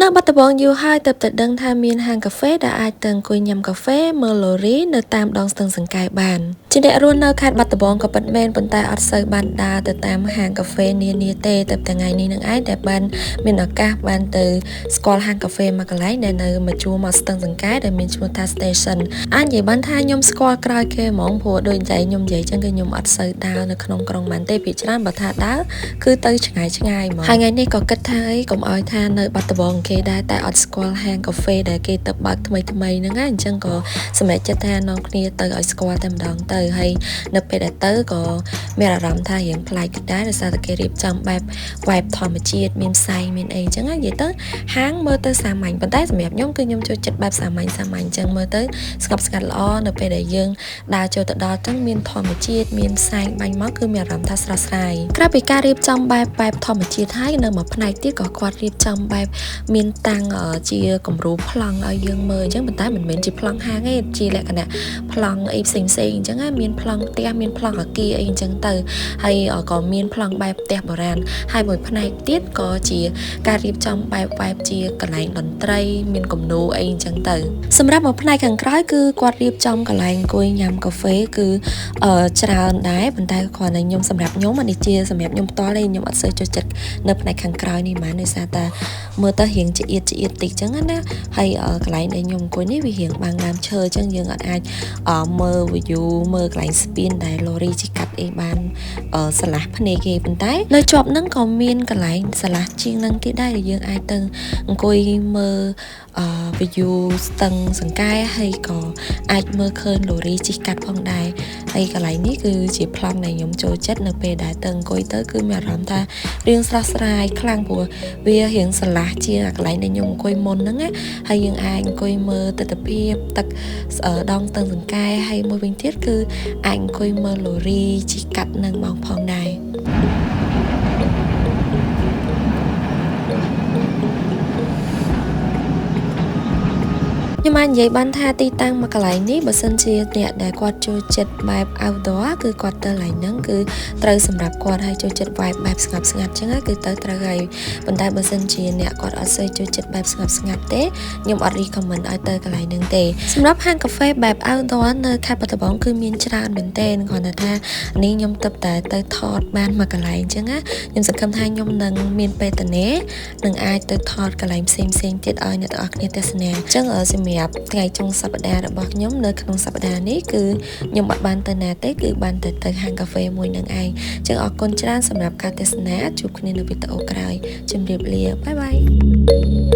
នៅបាត់ដំបងយូរហើយទើបតែដឹងថាមានហាងកាហ្វេដែលអាចទៅអង្គុយញ៉ាំកាហ្វេមើលឡូរីនៅតាមដងស្ទឹងសង្កែបានជាអ្នករស់នៅខេត្តបាត់ដំបងក៏ពិតមែនប៉ុន្តែអត់សូវបានដើរទៅតាមហាងកាហ្វេនានាទេតែថ្ងៃនេះនឹងឯងតែបានមានឱកាសបានទៅស្គាល់ហាងកាហ្វេមួយកន្លែងដែលនៅមកជួរមកស្ទឹងសង្កែដែលមានឈ្មោះថា Station អាចនិយាយបានថាខ្ញុំស្គាល់ក្រោយគេហ្មងព្រោះដូចតែខ្ញុំនិយាយចឹងគឺខ្ញុំអត់សូវដើរនៅក្នុងក្រុងបានទេភាគច្រើនបើថាដើរគឺទៅឆ្ងាយឆ្ងាយហ្មងហើយថ្ងៃនេះក៏គិតថាអីកុំឲ្យថានៅបាត់ដំបងគេដែរតែអត់ស្គាល់ហាងកាហ្វេដែលគេទៅបើកថ្មីហ្នឹងហើយអញ្ចឹងក៏សម្រេចចិត្តថានាំគ្នាទៅឲ្យស្គាល់តែម្ដងទៅហើយនៅពេលដែលទៅក៏មានអារម្មណ៍ថារៀងប្លែកតិចដែរដោយសារតែគេរៀបចំបែប vibe ធម្មជាតិមានផ្សែងមានអីអញ្ចឹងនិយាយទៅហាងមើលទៅសាមញ្ញប៉ុន្តែសម្រាប់ខ្ញុំគឺខ្ញុំចូលចិត្តបែបសាមញ្ញអញ្ចឹងមើលទៅស្ងប់ស្ងាត់ល្អនៅពេលដែលយើងដើរចូលទៅដល់ចឹងមានធម្មជាតិមានផ្សែងបាញ់មកគឺមានអារម្មណ៍ថាស្រស់ស្រាយក្រៅពីការរៀបចំបែបធម្មជាតិហើយនៅមួយផ្នែកទៀតក៏គាត់រៀបចំបែបមានតាំងជាគំរូប្លង់ឲ្យយើងមើលអញ្ចឹងប៉ុន្តែមិនមែនជាប្លង់ហាងទេជាលក្ខណៈប្លង់អីផ្សេងអញ្ចឹងមានប្លង់ផ្ទះមានប្លង់អគារអីអញ្ចឹងទៅហើយក៏មានប្លង់បែបផ្ទះបុរាណហើយមួយផ្នែកទៀតក៏ជាការរៀបចំបែបជាកន្លែងតន្ត្រីមានគំនូរអីអញ្ចឹងទៅសម្រាប់មួយផ្នែកខាងក្រោយគឺគាត់រៀបចំកន្លែងអង្គុយញ៉ាំកាហ្វេគឺច្រើនដែរប៉ុន្តែគ្រាន់តែខ្ញុំសម្រាប់ខ្ញុំអានេះជាសម្រាប់ខ្ញុំផ្ទាល់ទេខ្ញុំអត់សូវចូលចិត្តនៅផ្នែកខាងក្រោយនេះហ្មងដោយសារតែមើលទៅរៀងចៀតតិចចឹងណាហើយកន្លែងដែលខ្ញុំអង្គុយនេះវារៀងបាំងដើមឈើចឹងយើងអត់អាចមើល view មើលកន្លែងស្ពានដែលឡូរីជីកាត់អីបានស្រឡះភ្នែកគេប៉ុន្តែនៅជាប់ហ្នឹងក៏មានកន្លែងស្រឡះជាងហ្នឹងទៀតដែរដែលយើងអាចទៅអង្គុយមើលview ស្ទឹងសង្កែហើយក៏អាចមើលឃើញឡូរីជីកាត់ផងដែរហើយកន្លែងនេះគឺជាប្លង់ដែលខ្ញុំចូលចិត្តនៅពេលដែលទៅអង្គុយទៅគឺមានអារម្មណ៍ថារៀងស្រស់ស្រាយខ្លាំងព្រោះវារៀងស្រឡះជាកន្លែងដែលខ្ញុំអង្គុយមុនហ្នឹងណាហើយយើងអាចអង្គុយមើលទិដ្ឋភាពទឹកដងស្ទឹងសង្កែហើយមួយវិញទៀតគឺអាចអង្គុយមើលឡូរីជីកាត់នឹងមកផងដែរខ្ញុំអាចនិយាយបានថាទីតាំងមួយកន្លែងនេះបើសិនជាអ្នកដែលគាត់ចូលចិត្តបែប outdoor គឺគាត់ទៅកន្លែងហ្នឹងគឺត្រូវសម្រាប់គាត់ហើយចូលចិត្ត vibe បែបស្ងប់ស្ងាត់ចឹងគឺទៅត្រូវហើយប៉ុន្តែបើសិនជាអ្នកគាត់អត់សូវចូលចិត្តបែបស្ងប់ស្ងាត់ទេខ្ញុំអត់ recommend ឲ្យទៅកន្លែងហ្នឹងទេសម្រាប់ហាងកាហ្វេបែប outdoor នៅខេត្តបាត់ដំបងគឺមានច្រើនមែនទែនគ្រាន់តែថានេះខ្ញុំទៅថតបានមួយកន្លែងចឹងណាខ្ញុំសង្ឃឹមថាខ្ញុំនឹងមានពេលទៅនឹងអាចទៅថតកន្លែងផ្សេងទៀតឲ្យអ្នកទាំងអស់គ្នាទស្សនាចឹងសម្រាប់ថ្ងៃចុងសប្តាហ៍របស់ខ្ញុំនៅក្នុងសប្តាហ៍នេះគឺខ្ញុំអត់បានទៅណាទេគឺបានទៅហាងកាហ្វេមួយនឹងឯងចឹងអរគុណច្រើនសម្រាប់ការទស្សនាជួបគ្នានៅវីដេអូក្រោយជម្រាបលាបាយ